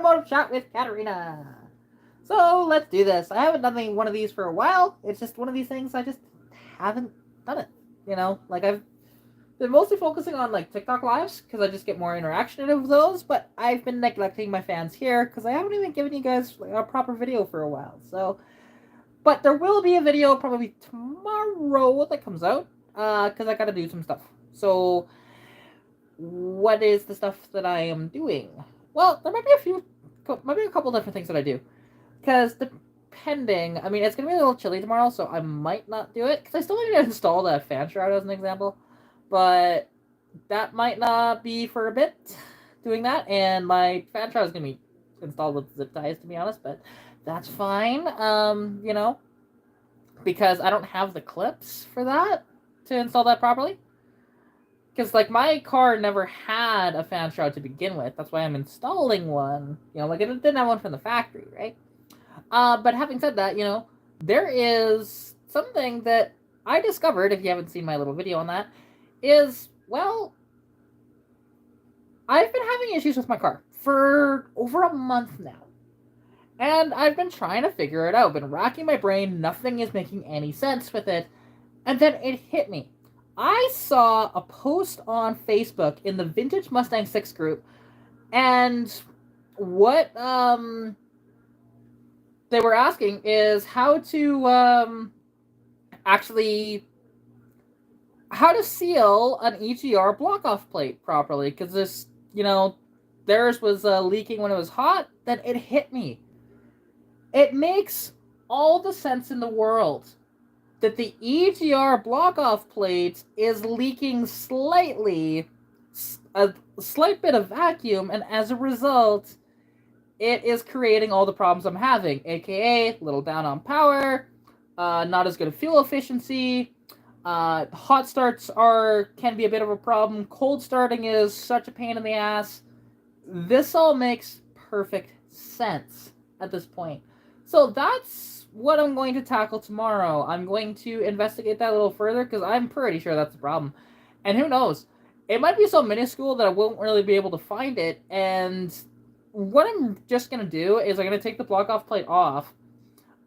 Automotive Chat with Katarina. So let's do this. I haven't done one of these for a while. It's just one of these things I just haven't done it. Like I've been mostly focusing on like TikTok lives because I just get more interaction out of those. But I've been neglecting my fans here because I haven't even given you guys like, a proper video for a while. But there will be a video probably tomorrow that comes out because I gotta do some stuff. So what is the stuff that I am doing? Well, there might be a couple different things that I do. Because depending, I mean, it's going to be a little chilly tomorrow, so I might not do it. Because I still need to install the fan shroud as an example. But that might not be for a bit, doing that. And my fan shroud is going to be installed with zip ties, to be honest. But that's fine, because I don't have the clips for that to install that properly. Because, like, my car never had a fan shroud to begin with. That's why I'm installing one. Like, it didn't have one from the factory, right? But having said that, there is something that I discovered, if you haven't seen my little video on that, is, well, I've been having issues with my car for over a month now. And I've been trying to figure it out. I've been racking my brain. Nothing is making any sense with it. And then it hit me. I saw a post on Facebook in the Vintage Mustang 6 group, and what they were asking is how to how to seal an EGR block-off plate properly, because theirs was leaking when it was hot. Then it hit me. It makes all the sense in the world that the EGR block-off plate is leaking slightly, a slight bit of vacuum, and as a result, it is creating all the problems I'm having, aka little down on power, not as good of fuel efficiency, hot starts can be a bit of a problem, cold starting is such a pain in the ass. This all makes perfect sense at this point. So that's what I'm going to tackle tomorrow. I'm going to investigate that a little further because I'm pretty sure that's the problem. And who knows? It might be so minuscule that I won't really be able to find it. And what I'm just going to do is I'm going to take the block-off plate off.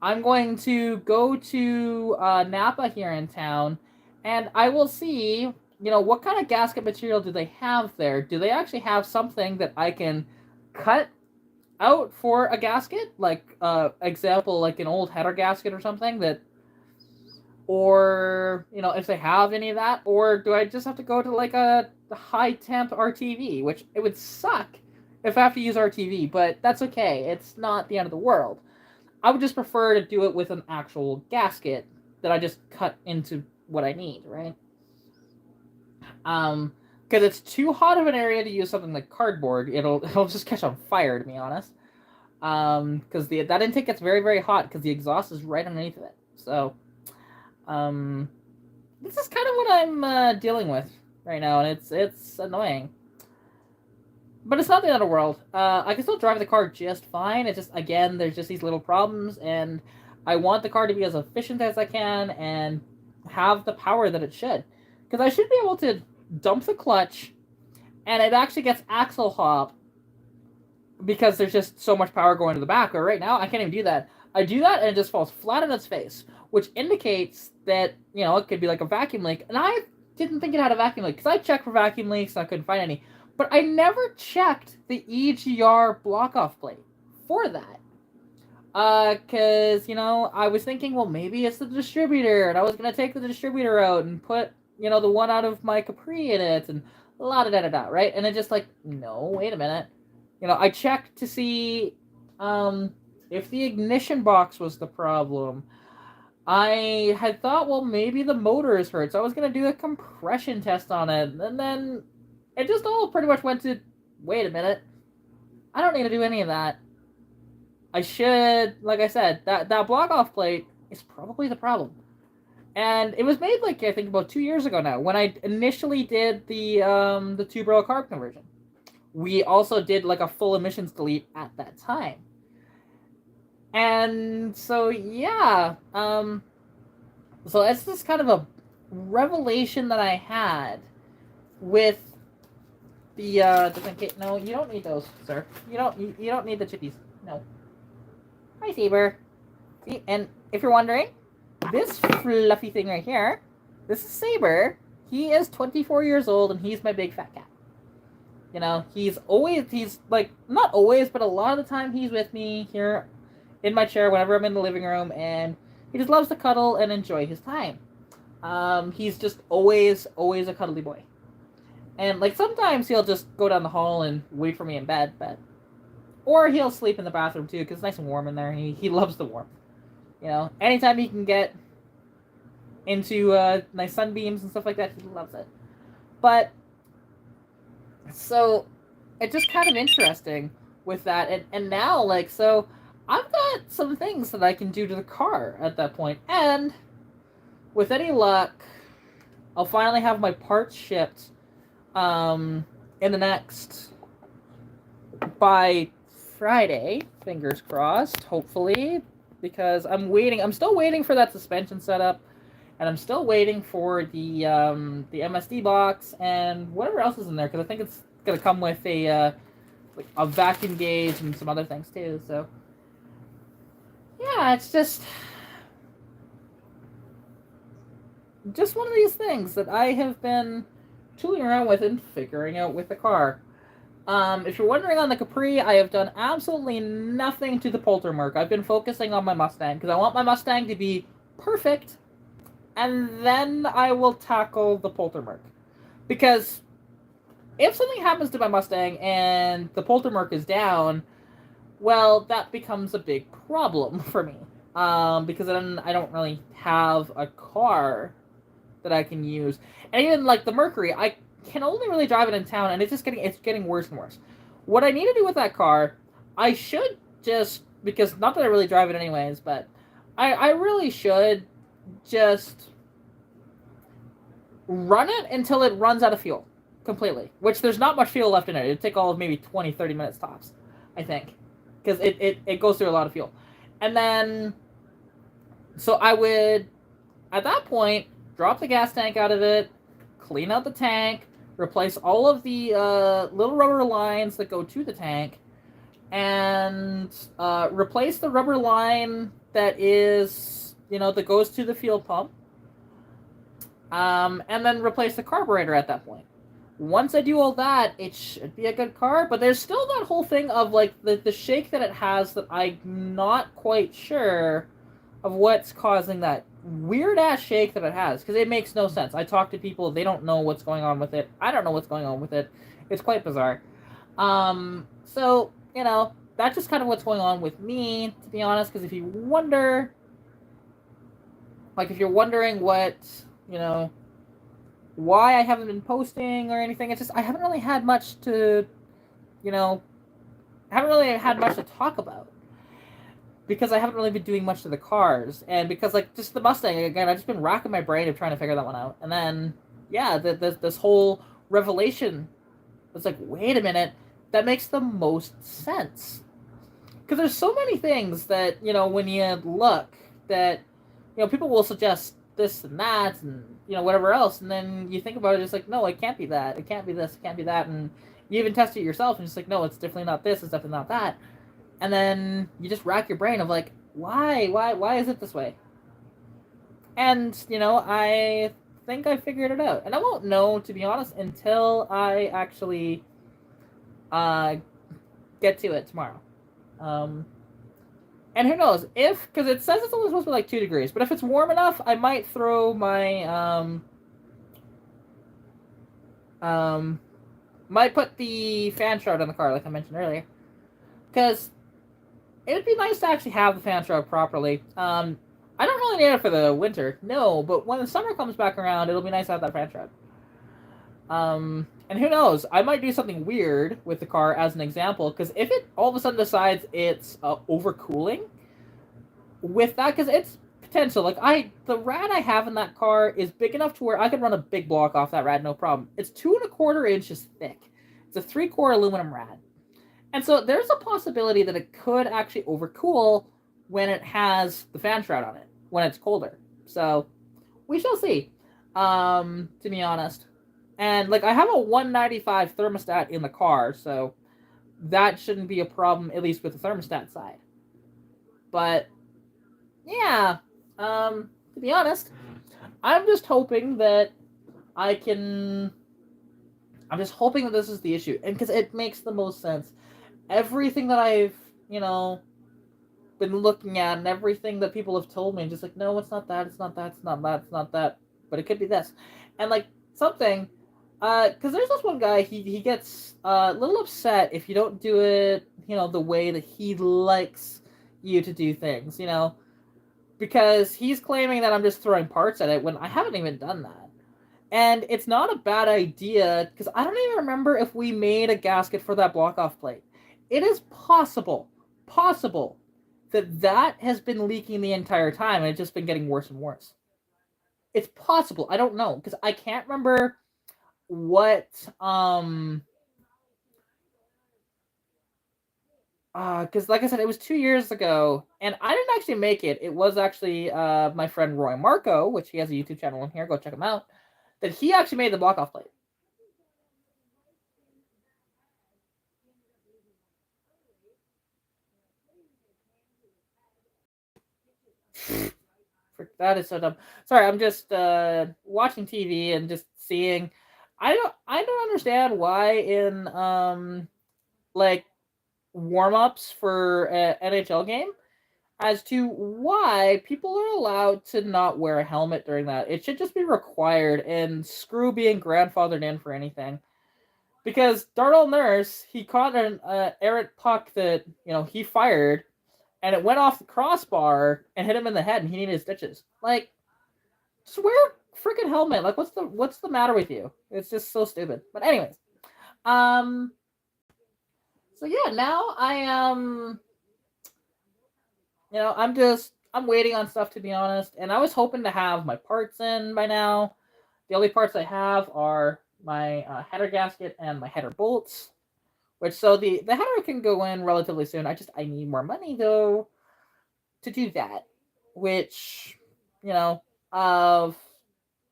I'm going to go to Napa here in town, and I will see, what kind of gasket material do they have there? Do they actually have something that I can cut out for a gasket, like example, like an old header gasket or something or if they have any of that, or do I just have to go to like a high temp RTV, which it would suck if I have to use RTV, but that's okay. It's not the end of the world. I would just prefer to do it with an actual gasket that I just cut into what I need, right? Because it's too hot of an area to use something like cardboard. It'll just catch on fire, to be honest. Because that intake gets very, very hot because the exhaust is right underneath it. So, this is kind of what I'm dealing with right now, and it's annoying. But it's not the end of the world. I can still drive the car just fine. It's just, again, there's just these little problems, and I want the car to be as efficient as I can and have the power that it should. Because I should be able to dump the clutch, and it actually gets axle hop because there's just so much power going to the back. But right now, I can't even do that. I do that, and it just falls flat on its face, which indicates that, it could be like a vacuum leak. And I didn't think it had a vacuum leak, because I checked for vacuum leaks, and I couldn't find any. But I never checked the EGR block-off plate for that. Because, I was thinking, well, maybe it's the distributor, and I was going to take the distributor out and put, the one out of my Capri in it, and la-da-da-da-da, right? And it just like, no, wait a minute. I checked to see if the ignition box was the problem. I had thought, well, maybe the motor is hurt, so I was going to do a compression test on it, and then it just all pretty much went to, wait a minute, I don't need to do any of that. I should, like I said, that block-off plate is probably the problem. And it was made, like, I think about 2 years ago now, when I initially did the two-barrel carb conversion. We also did, like, a full emissions delete at that time. And so, yeah, so it's just kind of a revelation that I had with different kit. No, you don't need those, sir. You don't need the chippies. No. Hi, Saber. See, and if you're wondering, this fluffy thing right here, this is Saber. He is 24 years old, and he's my big fat cat. You know, he's like, not always, but a lot of the time he's with me here in my chair whenever I'm in the living room, and he just loves to cuddle and enjoy his time. He's just always a cuddly boy. And like sometimes he'll just go down the hall and wait for me in bed, but or he'll sleep in the bathroom too because it's nice and warm in there, and he loves the warmth. You know, anytime he can get into nice sunbeams and stuff like that, he loves it. But so it's just kind of interesting with that, and now like so I've got some things that I can do to the car at that point, and with any luck, I'll finally have my parts shipped in the next by Friday, fingers crossed, hopefully, because I'm still waiting for that suspension setup, and I'm still waiting for the MSD box and whatever else is in there, because I think it's gonna come with a like a vacuum gauge and some other things too. So yeah, it's just one of these things that I have been tooling around with and figuring out with the car. If you're wondering on the Capri, I have done absolutely nothing to the Poltermark. I've been focusing on my Mustang because I want my Mustang to be perfect, and then I will tackle the Poltermark. Because if something happens to my Mustang and the Poltermark is down, well, that becomes a big problem for me. Because then I don't really have a car that I can use. And even like the Mercury, I can only really drive it in town, and it's getting worse and worse. What I need to do with that car, I should just, because not that I really drive it anyways, but I really should just run it until it runs out of fuel completely. Which there's not much fuel left in it. It'd take all of maybe 20-30 minutes tops, I think, because it goes through a lot of fuel. And then so I would at that point drop the gas tank out of it, clean out the tank, replace all of the little rubber lines that go to the tank, and replace the rubber line that is, that goes to the fuel pump, and then replace the carburetor at that point. Once I do all that, it should be a good car, but there's still that whole thing of like the shake that it has that I'm not quite sure of what's causing that weird ass shake that it has, because it makes no sense. I talk to people, they don't know what's going on with it. I don't know what's going on with it. It's quite bizarre. So that's just kind of what's going on with me, to be honest. Because if you're wondering what why I haven't been posting or anything, it's just I haven't really had much to talk about. Because I haven't really been doing much to the cars, and because like just the Mustang again, I've just been racking my brain of trying to figure that one out. And then this whole revelation was like, wait a minute, that makes the most sense. Because there's so many things that when you look that people will suggest this and that and whatever else, and then you think about it, it's like, no, it can't be that, it can't be this, it can't be that, and you even test it yourself, and it's like, no, it's definitely not this, it's definitely not that. And then you just rack your brain of like, why is it this way? And, I think I figured it out. And I won't know, to be honest, until I actually get to it tomorrow. And who knows, because it says it's only supposed to be like 2 degrees, but if it's warm enough, I might throw my, might put the fan shroud on the car, like I mentioned earlier. Because it would be nice to actually have the fan shroud properly. I don't really need it for the winter, no, but when the summer comes back around, it'll be nice to have that fan shroud. And who knows, I might do something weird with the car as an example, because if it all of a sudden decides it's overcooling, with that, because it's potential, like the rad I have in that car is big enough to where I could run a big block off that rad, no problem. It's 2.25 inches thick. It's a 3-core aluminum rad. And so there's a possibility that it could actually overcool when it has the fan shroud on it, when it's colder. So we shall see, to be honest. And like I have a 195 thermostat in the car, so that shouldn't be a problem, at least with the thermostat side. But yeah, to be honest, I'm just hoping that I can. I'm just hoping that this is the issue, and because it makes the most sense. Everything that I've, been looking at, and everything that people have told me, just like, no, it's not that, it's not that, it's not that, it's not that, but it could be this, and like something, because there's this one guy, he gets a little upset if you don't do it, the way that he likes you to do things, because he's claiming that I'm just throwing parts at it when I haven't even done that. And it's not a bad idea because I don't even remember if we made a gasket for that block off plate. It is possible that has been leaking the entire time and it's just been getting worse and worse. It's possible. I don't know because I can't remember what because like I said, it was 2 years ago, and I didn't actually make it. It was actually my friend Roy Marco, which he has a YouTube channel in here. Go check him out. That he actually made the block off plate. That is so dumb. Sorry, I'm just watching TV and just seeing. I don't understand why in like warm ups for an NHL game as to why people are allowed to not wear a helmet during that. It should just be required, and screw being grandfathered in for anything. Because Darnell Nurse, he caught an errant puck that he fired, and it went off the crossbar and hit him in the head, and he needed stitches. Like, just wear a freaking helmet. Like, what's the matter with you? It's just so stupid. But anyways, um, so yeah, now I am. I'm waiting on stuff to be honest, and I was hoping to have my parts in by now. The only parts I have are my header gasket and my header bolts. Which so the header can go in relatively soon. I need more money though to do that, which of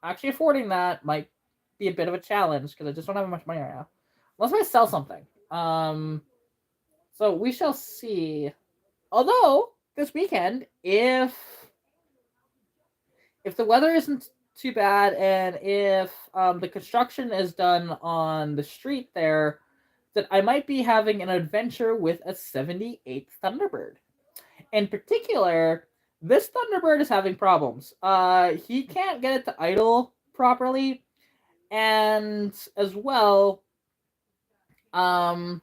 actually affording that might be a bit of a challenge because I just don't have much money right now. Unless I sell something. So we shall see. Although this weekend, if the weather isn't too bad and if the construction is done on the street there, that I might be having an adventure with a 78th Thunderbird. In particular, this Thunderbird is having problems. He can't get it to idle properly, and as well, um,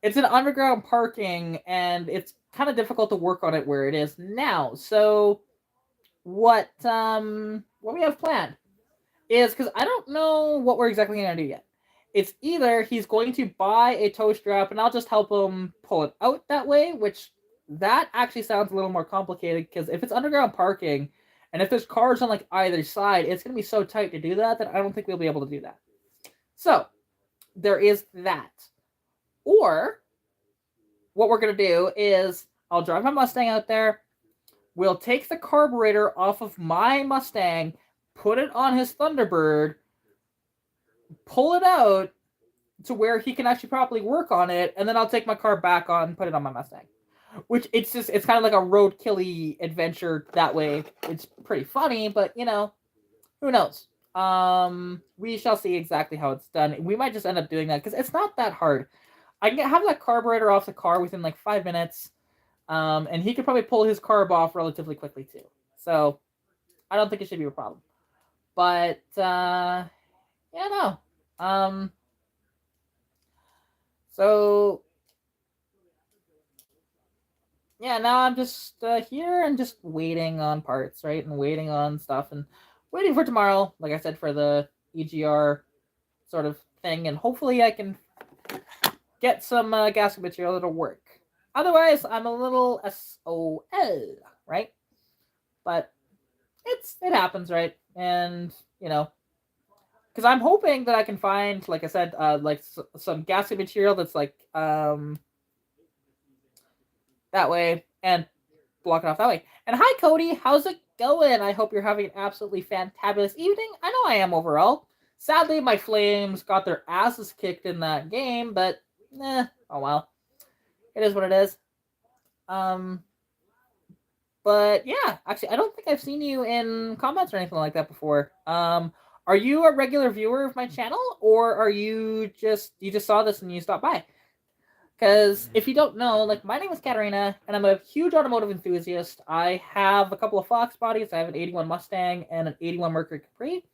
it's an underground parking, and it's kind of difficult to work on it where it is now. So, what we have planned is because I don't know what we're exactly gonna do yet. It's either he's going to buy a tow strap and I'll just help him pull it out that way, which that actually sounds a little more complicated because if it's underground parking and if there's cars on like either side, it's going to be so tight to do that I don't think we'll be able to do that. So there is that. Or what we're going to do is I'll drive my Mustang out there. We'll take the carburetor off of my Mustang, put it on his Thunderbird, pull it out to where he can actually properly work on it, and then I'll take my car back on and put it on my Mustang. Which it's kind of like a roadkill-y adventure that way. It's pretty funny, but who knows? We shall see exactly how it's done. We might just end up doing that because it's not that hard. I can have that carburetor off the car within like 5 minutes, and he could probably pull his carb off relatively quickly too. So I don't think it should be a problem. But yeah, no. So yeah, now I'm just here and just waiting on parts, right? And waiting on stuff and waiting for tomorrow, like I said, for the EGR sort of thing. And hopefully I can get some gasket material that'll work. Otherwise, I'm a little SOL, right? But it happens, right? And, because I'm hoping that I can find, like I said, like some gasket material that's like that way and block it off that way. And hi, Cody. How's it going? I hope you're having an absolutely fantabulous evening. I know I am overall. Sadly, my Flames got their asses kicked in that game, but oh well. It is what it is. Um, but yeah, actually, I don't think I've seen you in comments or anything like that before. Are you a regular viewer of my channel, or are you just saw this and you stopped by? Because if you don't know, like my name is Katarina, and I'm a huge automotive enthusiast. I have a couple of Fox bodies. I have an '81 Mustang and an '81 Mercury Capri.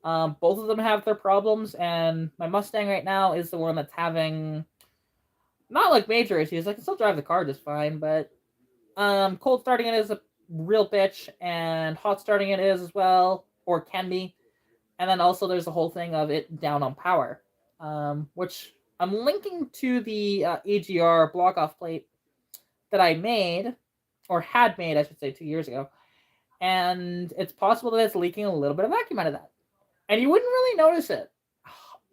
Both of them have their problems, and my Mustang right now is the one that's having not like major issues. I can still drive the car just fine, but cold starting it is a real bitch, and hot starting it is as well, or can be. And then also there's the whole thing of it down on power, which I'm linking to the AGR block off plate that I made, or had made, I should say, 2 years ago. And it's possible that it's leaking a little bit of vacuum out of that. And you wouldn't really notice it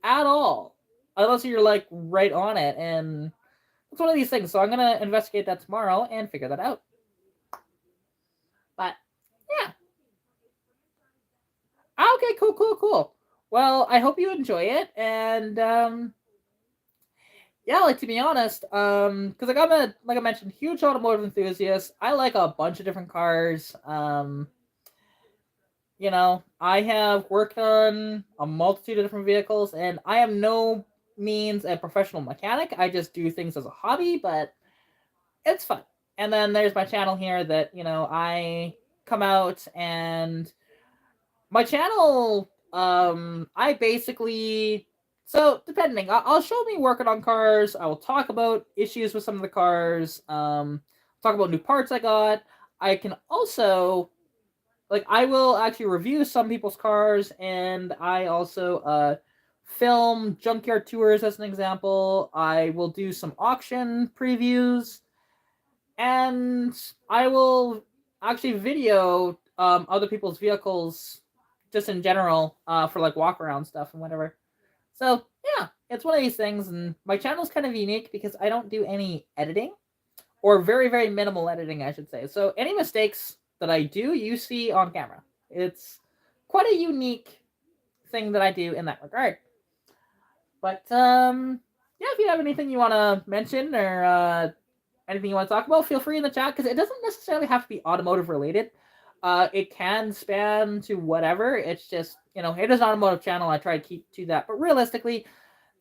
at all, unless you're like right on it. And it's one of these things. So I'm going to investigate that tomorrow and figure that out. But yeah. Okay, cool. Well, I hope you enjoy it. And yeah, like to be honest, because like I'm a like I mentioned, huge automotive enthusiast. I like a bunch of different cars. I have worked on a multitude of different vehicles, and I am no means a professional mechanic. I just do things as a hobby, but it's fun. And then there's my channel here that I come out, and my channel, I basically, so depending, I'll show me working on cars. I will talk about issues with some of the cars. Talk about new parts I got. I can also, like, I will actually review some people's cars, and I also film junkyard tours as an example. I will do some auction previews, and I will actually video other people's vehicles just in general for like walk around stuff and whatever. So yeah, it's one of these things, and my channel's kind of unique because I don't do any editing, or very very minimal editing, I should say. So any mistakes that I do, you see on camera. It's quite a unique thing that I do in that regard. But yeah, if you have anything you want to mention, or anything you want to talk about, feel free in the chat, because it doesn't necessarily have to be automotive related. It can span to whatever. It's just, it is an automotive channel. I try to keep to that. But realistically,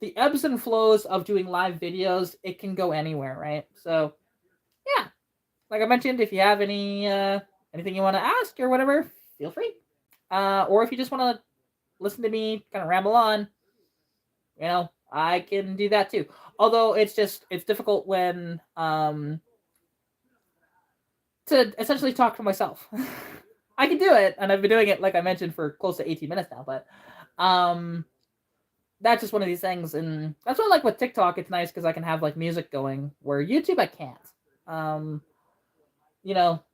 the ebbs and flows of doing live videos, it can go anywhere, right? So, yeah. Like I mentioned, if you have anything you want to ask or whatever, feel free. Or if you just want to listen to me kind of ramble on, I can do that too. Although it's difficult when to essentially talk to myself. I can do it, and I've been doing it, like I mentioned, for close to 18 minutes now, but that's just one of these things, and that's why, like, with TikTok, it's nice because I can have, like, music going, where YouTube, I can't.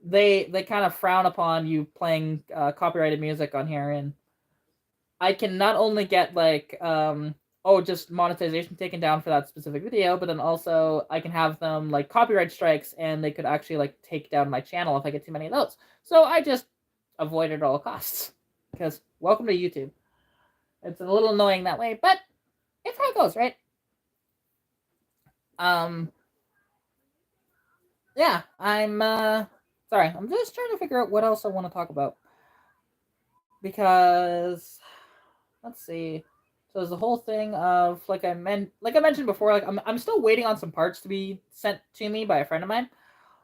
They kind of frown upon you playing copyrighted music on here, and I can not only get, like, just monetization taken down for that specific video, but then also I can have them, like, copyright strikes, and they could actually, like, take down my channel if I get too many of those. So I just avoid it at all costs, because welcome to YouTube. It's a little annoying that way, but it's how it goes, right? Yeah, sorry, I'm just trying to figure out what else I want to talk about, because let's see. So there's the whole thing of, like I mentioned before, like I'm still waiting on some parts to be sent to me by a friend of mine.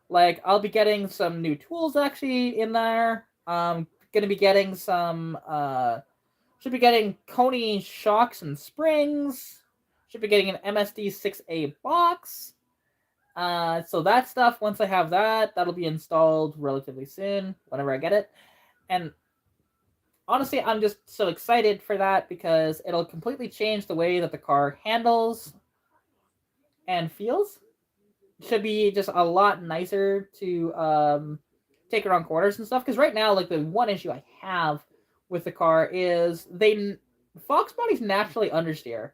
Like, I'll be getting some new tools actually in there. Gonna be getting some should be getting Coney shocks and springs. Should be getting an MSD 6A box. So that stuff, once I have that, that'll be installed relatively soon, whenever I get it. And honestly, I'm just so excited for that, because it'll completely change the way that the car handles and feels. Should be just a lot nicer to take around corners and stuff. Because right now, like, the one issue I have with the car is Fox bodies naturally understeer,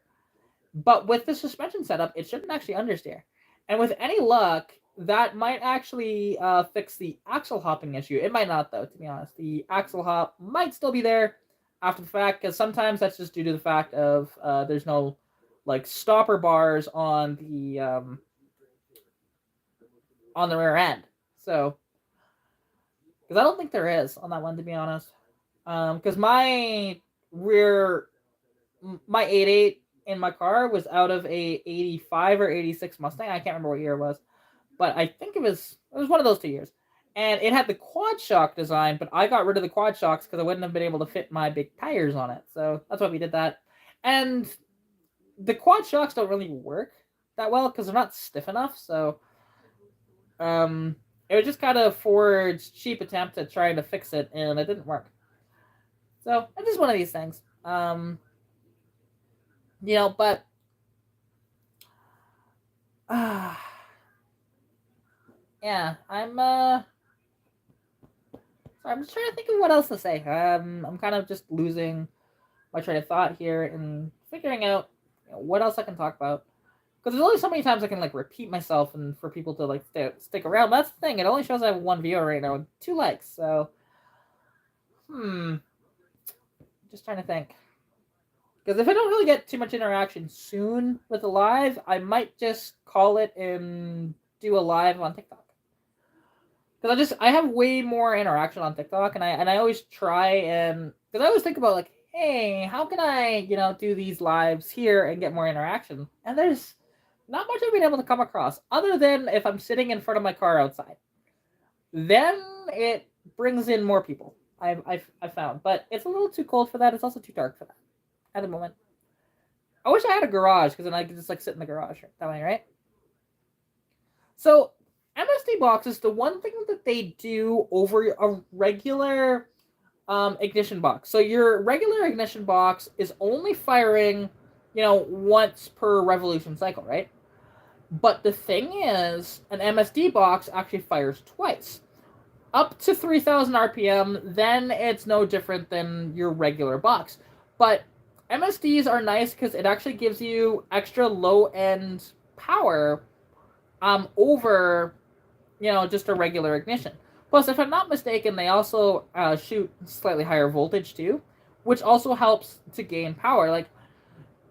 but with the suspension setup, it shouldn't actually understeer. And with any luck, that might actually fix the axle hopping issue. It might not, though, to be honest. The axle hop might still be there. after the fact, because sometimes that's just due to the fact of there's no like stopper bars on the rear end. So, because I don't think there is on that one, to be honest. Because rear, my 88 in my car was out of a 85 or 86 Mustang. I can't remember what year it was, but I think it was one of those 2 years. And it had the quad shock design, but I got rid of the quad shocks because I wouldn't have been able to fit my big tires on it. So that's why we did that. And the quad shocks don't really work that well because they're not stiff enough. So it was just kind of Ford's cheap attempt at trying to fix it, and it didn't work. So it's just one of these things. But yeah, I'm just trying to think of what else to say. I'm kind of just losing my train of thought here and figuring out what else I can talk about. Because there's only so many times I can like repeat myself and for people to like stick around. But that's the thing. It only shows I have one viewer right now and 2 likes. So, just trying to think. Because if I don't really get too much interaction soon with the live, I might just call it and do a live on TikTok. Because I have way more interaction on TikTok, and I always try and because I always think about like, hey, how can I do these lives here and get more interaction? And there's not much I've been able to come across other than if I'm sitting in front of my car outside. Then it brings in more people. I've found, but it's a little too cold for that. It's also too dark for that at the moment. I wish I had a garage because then I could just like sit in the garage that way, right? So MSD boxes, the one thing that they do over a regular ignition box. So your regular ignition box is only firing, once per revolution cycle, right? But the thing is, an MSD box actually fires twice. Up to 3,000 RPM, then it's no different than your regular box. But MSDs are nice because it actually gives you extra low-end power over, just a regular ignition. Plus, if I'm not mistaken, they also shoot slightly higher voltage too, which also helps to gain power. Like,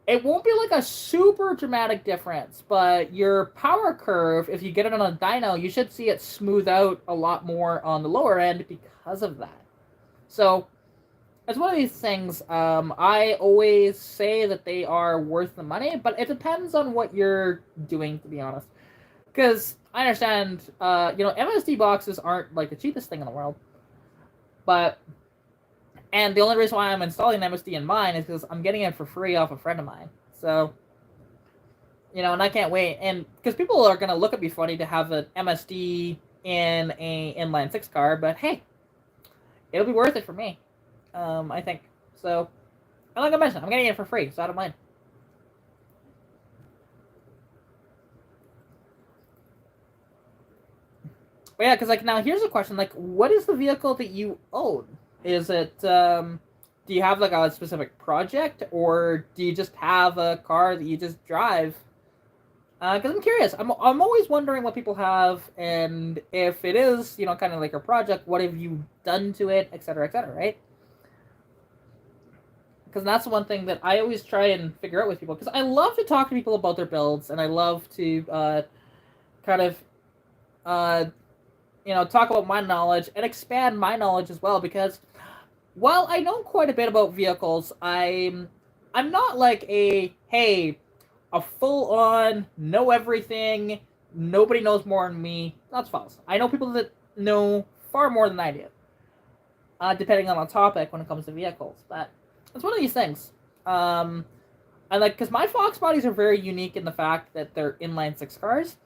it won't be like a super dramatic difference, but your power curve, if you get it on a dyno, you should see it smooth out a lot more on the lower end because of that. So, it's one of these things. I always say that they are worth the money, but it depends on what you're doing, to be honest. Because I understand, MSD boxes aren't like the cheapest thing in the world, and the only reason why I'm installing an MSD in mine is because I'm getting it for free off a friend of mine. So, and I can't wait. And because people are gonna look at me funny to have an MSD in a inline 6 car, but hey, it'll be worth it for me. I think so. And like I mentioned, I'm getting it for free, so I don't mind. But yeah, because like now here's a question: like, what is the vehicle that you own? Is it do you have like a specific project, or do you just have a car that you just drive? Because I'm curious. I'm always wondering what people have, and if it is kind of like a project, what have you done to it, etc., etc., right? Because that's one thing that I always try and figure out with people. Because I love to talk to people about their builds, and I love to kind of talk about my knowledge and expand my knowledge as well. Because while I know quite a bit about vehicles, I'm not like a full on know everything. Nobody knows more than me. That's false. I know people that know far more than I do, depending on the topic when it comes to vehicles. But it's one of these things. And like, because my Fox bodies are very unique in the fact that they're inline 6 cars.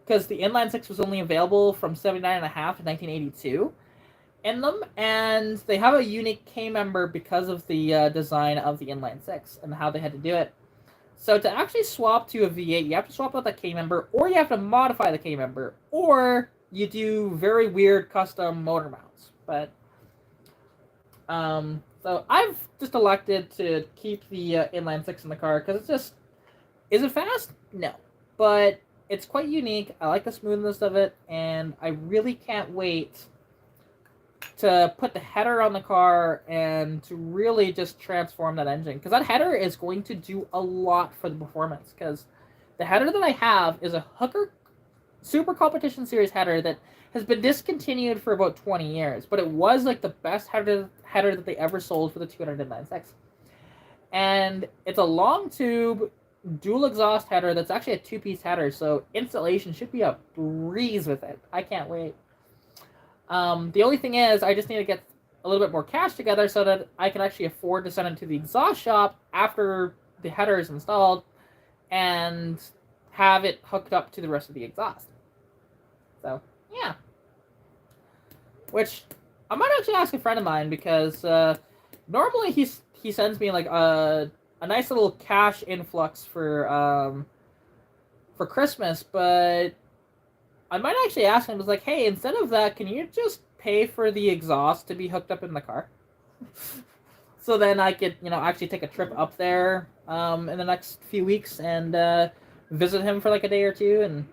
Because the inline 6 was only available from 79.5 to 1982 in them, and they have a unique K-member because of the design of the inline 6 and how they had to do it. So to actually swap to a V8, you have to swap out the K-member, or you have to modify the K-member, or you do very weird custom motor mounts. But so I've just elected to keep the inline 6 in the car because it's just, is it fast? No, but it's quite unique. I like the smoothness of it, and I really can't wait to put the header on the car and to really just transform that engine, because that header is going to do a lot for the performance. Because the header that I have is a Hooker Super Competition Series header that has been discontinued for about 20 years, but it was like the best header that they ever sold for the 296. And it's a long tube dual exhaust header that's actually a two-piece header, so installation should be a breeze with it. I can't wait. The only thing is, I just need to get a little bit more cash together so that I can actually afford to send it to the exhaust shop after the header is installed and have it hooked up to the rest of the exhaust. So, yeah. Which, I might actually ask a friend of mine, because normally he sends me like a nice little cash influx for Christmas, but I might actually ask him, like, hey, instead of that, can you just pay for the exhaust to be hooked up in the car? So then I could, actually take a trip up there in the next few weeks and visit him for like a day or two, and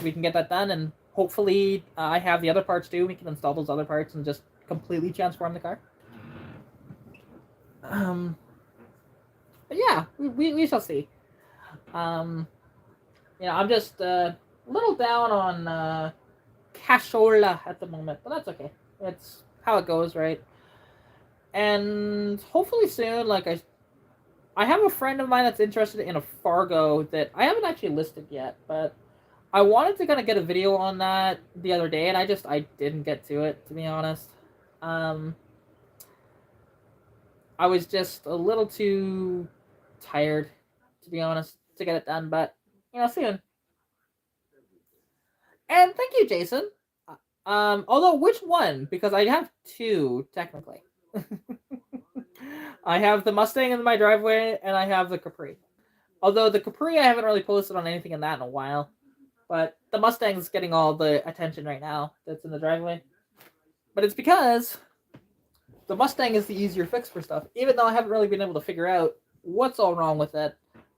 we can get that done. And hopefully I have the other parts too. We can install those other parts and just completely transform the car. But yeah, we shall see. I'm just a little down on cashola at the moment, but that's okay. It's how it goes, right? And hopefully soon, like I have a friend of mine that's interested in a Fargo that I haven't actually listed yet, but I wanted to kind of get a video on that the other day, and I didn't get to it, to be honest. I was just a little too tired, to be honest, to get it done, but soon. And thank you, Jason. Although which one? Because I have two technically. I have the Mustang in my driveway, and I have the Capri. Although the Capri I haven't really posted on anything in that in a while, but the Mustang's getting all the attention right now that's in the driveway. But it's because the Mustang is the easier fix for stuff, even though I haven't really been able to figure out what's all wrong with it.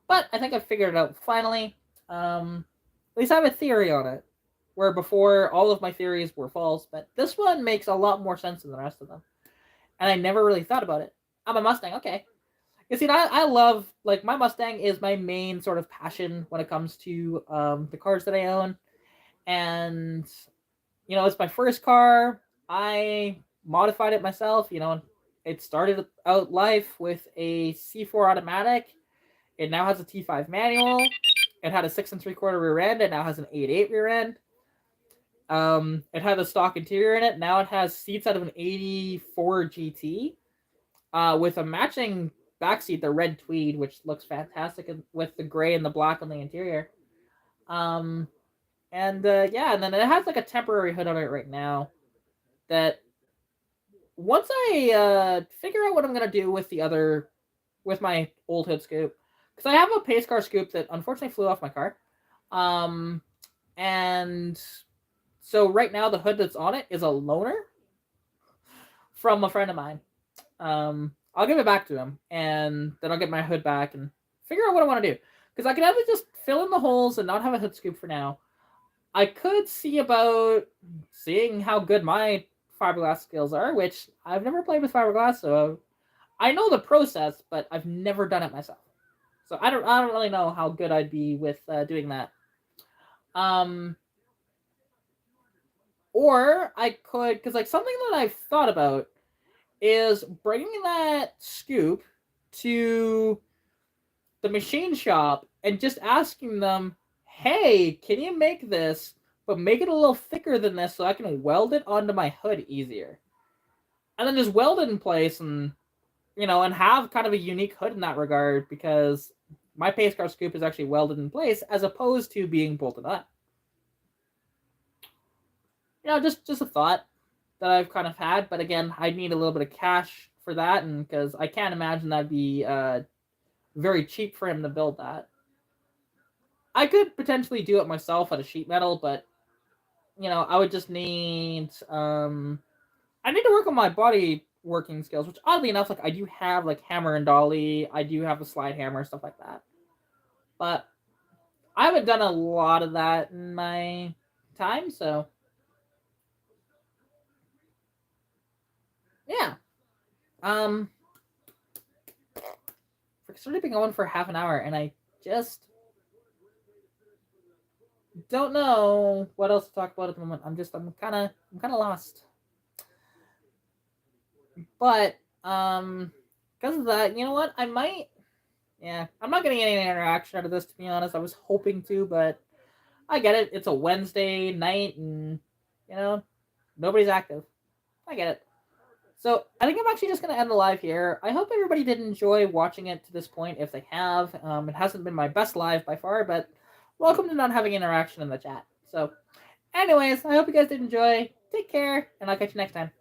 But I think I've figured it out finally. At least I have a theory on it, where before all of my theories were false, but this one makes a lot more sense than the rest of them. And I never really thought about it. I'm a Mustang, okay. You see, I love, like, my Mustang is my main sort of passion when it comes to the cars that I own. And, it's my first car. I modified it myself. It started out life with a C4 automatic. It now has a T5 manual. It had a 6 3/4 rear end. It now has an 8.8 rear end. It had a stock interior in it. Now it has seats out of an 84 GT with a matching backseat, the red tweed, which looks fantastic with the gray and the black on the interior. And then it has like a temporary hood on it right now that once I figure out what I'm going to do with my old hood scoop, because I have a pace car scoop that unfortunately flew off my car. And so right now the hood that's on it is a loaner from a friend of mine. I'll give it back to him, and then I'll get my hood back and figure out what I want to do. Because I could either just fill in the holes and not have a hood scoop for now. I could see about seeing how good my fiberglass skills are, which I've never played with fiberglass, so I know the process, but I've never done it myself. So I don't really know how good I'd be with doing that. Or I could, because like something that I've thought about is bringing that scoop to the machine shop and just asking them, hey, can you make this, but make it a little thicker than this so I can weld it onto my hood easier? And then just weld it in place and, and have kind of a unique hood in that regard, because my pace car scoop is actually welded in place as opposed to being bolted up. Just a thought that I've kind of had, but again, I need a little bit of cash for that, and because I can't imagine that'd be very cheap for him to build that. I could potentially do it myself out of sheet metal, but I would just need I need to work on my body working skills, which oddly enough, like I do have like hammer and dolly, I do have a slide hammer, stuff like that. But I haven't done a lot of that in my time, so yeah. Um, it's already been going for half an hour, and I just don't know what else to talk about at the moment. I'm kind of lost. But because of that, you know what? I might. Yeah, I'm not getting any interaction out of this, to be honest. I was hoping to, but I get it. It's a Wednesday night, and you know, nobody's active. I get it. So I think I'm actually just going to end the live here. I hope everybody did enjoy watching it to this point. If they have, it hasn't been my best live by far, but welcome to not having interaction in the chat. So, anyways, I hope you guys did enjoy. Take care, and I'll catch you next time.